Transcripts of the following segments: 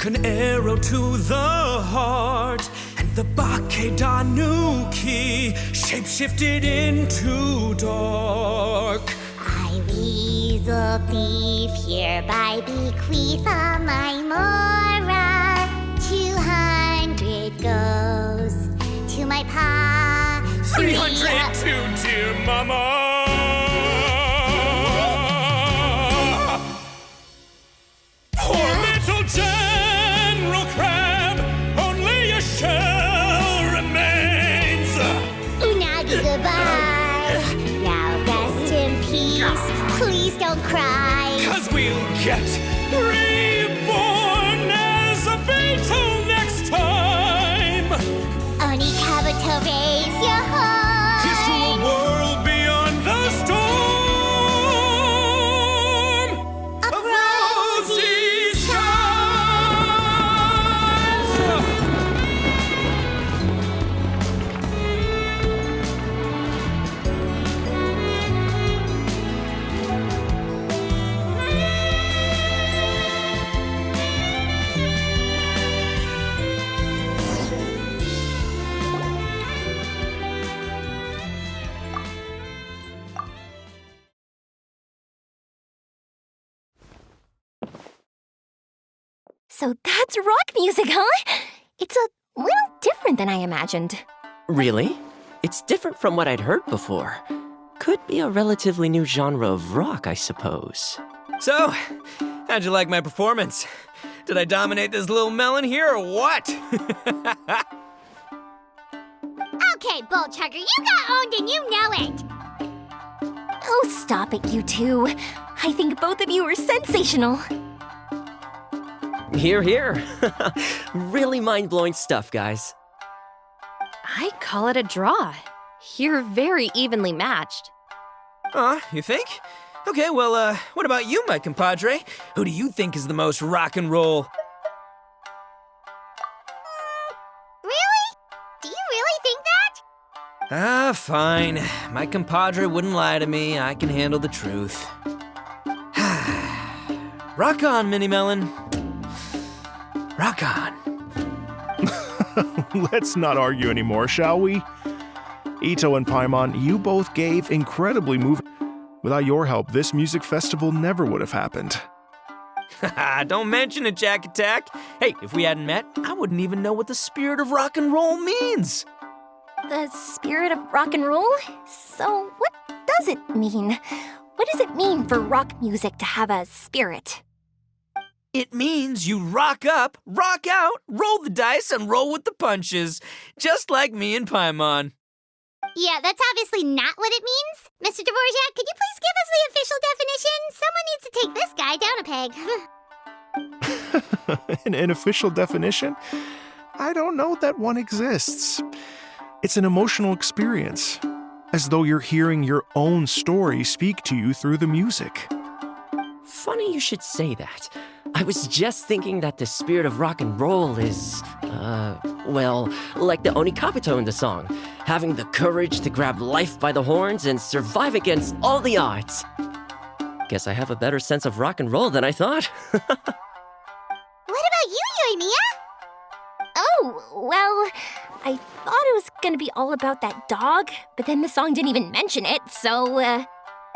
took an arrow to the heart, and the Bakedanuki shapeshifted into dark. I, weasel thief, hereby bequeath all my mora. 200 goes to my pa. 300 to dear mama. Poor little General Crab, only a shell remains. Unagi, goodbye. Now rest in peace. Please don't cry. 'Cause we'll get reborn as a beetle next time. Oni Kabuto, raise your horn. Here's to a world beyond the storm of rosy skies. So that's rock music, huh? It's a little different than I imagined. Really? It's different from what I'd heard before. Could be a relatively new genre of rock, I suppose. So, how'd you like my performance? Did I dominate this little melon here or what? Okay, Bullchugger, you got owned and you know it. Oh, stop it, you two. I think both of you are sensational. Hear, hear. Really mind-blowing stuff, guys. I call it a draw. You're very evenly matched. You think? Okay, well, what about you, my compadre? Who do you think is the most rock and roll? Really? Do you really think that? Fine. My compadre wouldn't lie to me. I can handle the truth. Rock on, Mini Melon. Rock on. Let's not argue anymore, shall we? Itto and Paimon, you both gave incredibly moving. Without your help, this music festival never would have happened. Don't mention it, Jack Attack. Hey, if we hadn't met, I wouldn't even know what the spirit of rock and roll means. The spirit of rock and roll? So what does it mean? What does it mean for rock music to have a spirit? It means you rock up, rock out, roll the dice, and roll with the punches. Just like me and Paimon. Yeah, that's obviously not what it means. Mr. Dvorak, could you please give us the official definition? Someone needs to take this guy down a peg. An official definition? I don't know that one exists. It's an emotional experience, as though you're hearing your own story speak to you through the music. Funny you should say that. I was just thinking that the spirit of rock and roll is, well, like the Oni Kabuto in the song, having the courage to grab life by the horns and survive against all the odds. Guess I have a better sense of rock and roll than I thought. What about you, Yoimiya? Oh, well, I thought it was gonna be all about that dog, but then the song didn't even mention it, so,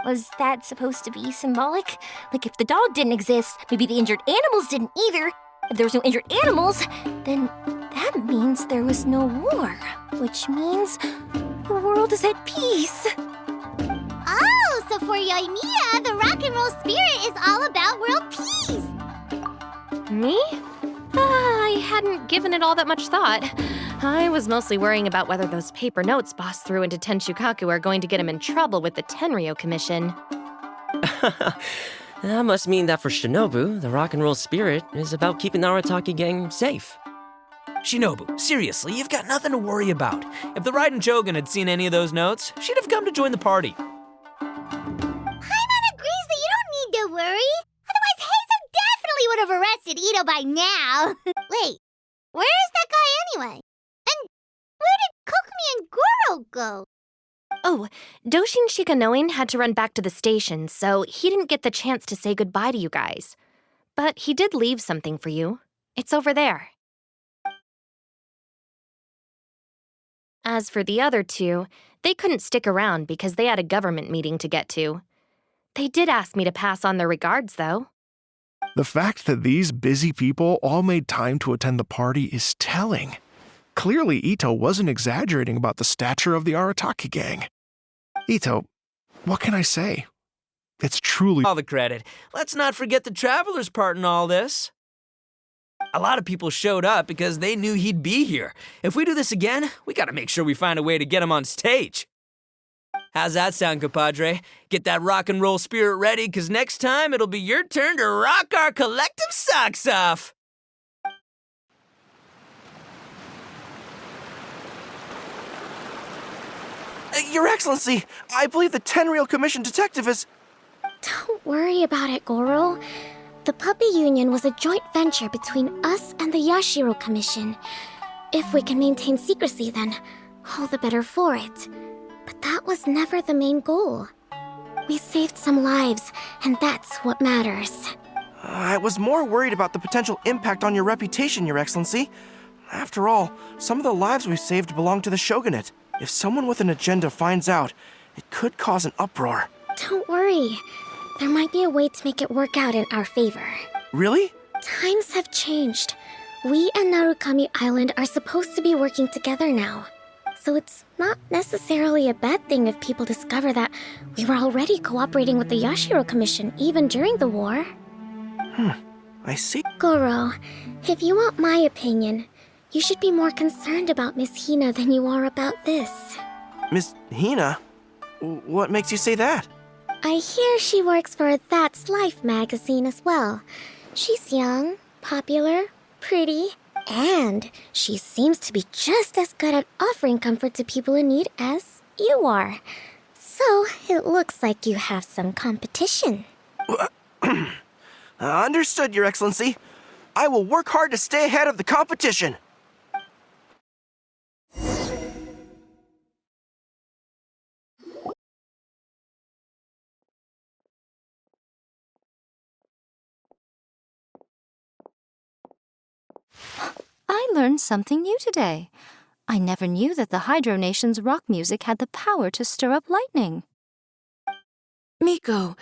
was that supposed to be symbolic? Like, if the dog didn't exist, maybe the injured animals didn't either. If there was no injured animals, then that means there was no war, which means the world is at peace. Oh, so for Yoimiya, the rock and roll spirit is all about world peace. Me? I hadn't given it all that much thought. I was mostly worrying about whether those paper notes Boss threw into Tenshukaku are going to get him in trouble with the Tenryo Commission. That must mean that for Shinobu, the rock and roll spirit is about keeping the Arataki gang safe. Shinobu, seriously, you've got nothing to worry about. If the Raiden Jogan had seen any of those notes, she'd have come to join the party. Paimon agrees that you don't need to worry. Otherwise, Heizo definitely would have arrested Itto by now. Wait, where is that guy anyway? And where did Kokumi and Goro go? Oh, Doshin Shikanoin had to run back to the station, so he didn't get the chance to say goodbye to you guys. But he did leave something for you. It's over there. As for the other two, they couldn't stick around because they had a government meeting to get to. They did ask me to pass on their regards, though. The fact that these busy people all made time to attend the party is telling. Clearly, Itto wasn't exaggerating about the stature of the Arataki gang. Itto, what can I say? It's truly All the credit. Let's not forget the traveler's part in all this. A lot of people showed up because they knew he'd be here. If we do this again, we gotta make sure we find a way to get him on stage. How's that sound, compadre? Get that rock and roll spirit ready, because next time it'll be your turn to rock our collective socks off. Your Excellency, I believe the Tenryou Commission detective is... Don't worry about it, Goro. The puppy union was a joint venture between us and the Yashiro Commission. If we can maintain secrecy, then all the better for it. But that was never the main goal. We saved some lives, and that's what matters. I was more worried about the potential impact on your reputation, Your Excellency. After all, some of the lives we've saved belong to the Shogunate. If someone with an agenda finds out, it could cause an uproar. Don't worry. There might be a way to make it work out in our favor. Really? Times have changed. We and Narukami Island are supposed to be working together now. So it's not necessarily a bad thing if people discover that we were already cooperating with the Yashiro Commission even during the war. I see. Goro, if you want my opinion, you should be more concerned about Miss Hina than you are about this. Miss Hina? What makes you say that? I hear she works for That's Life magazine as well. She's young, popular, pretty, and she seems to be just as good at offering comfort to people in need as you are. So it looks like you have some competition. Understood, Your Excellency. I will work hard to stay ahead of the competition. I learned something new today. I never knew that the Hydro Nation's rock music had the power to stir up lightning. Miko,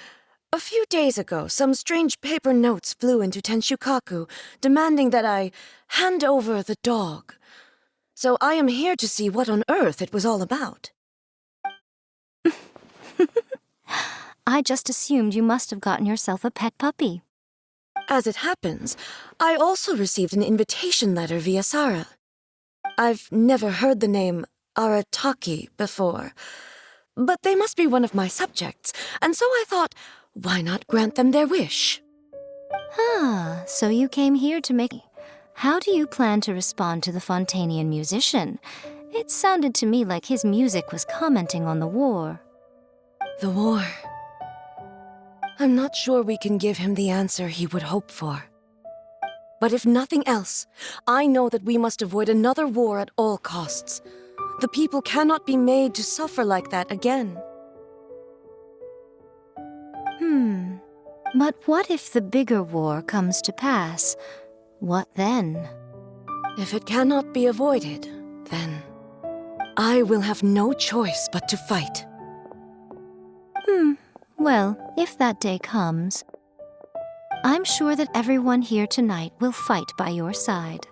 a few days ago, some strange paper notes flew into Tenshukaku, demanding that I hand over the dog. So I am here to see what on earth it was all about. I just assumed you must have gotten yourself a pet puppy. As it happens, I also received an invitation letter via Sara. I've never heard the name Arataki before, but they must be one of my subjects, and so I thought, why not grant them their wish? Ah, so you came here to make... How do you plan to respond to the Fontanian musician? It sounded to me like his music was commenting on the war. The war. I'm not sure we can give him the answer he would hope for. But if nothing else, I know that we must avoid another war at all costs. The people cannot be made to suffer like that again. But what if the bigger war comes to pass? What then? If it cannot be avoided, then I will have no choice but to fight. Well, if that day comes, I'm sure that everyone here tonight will fight by your side.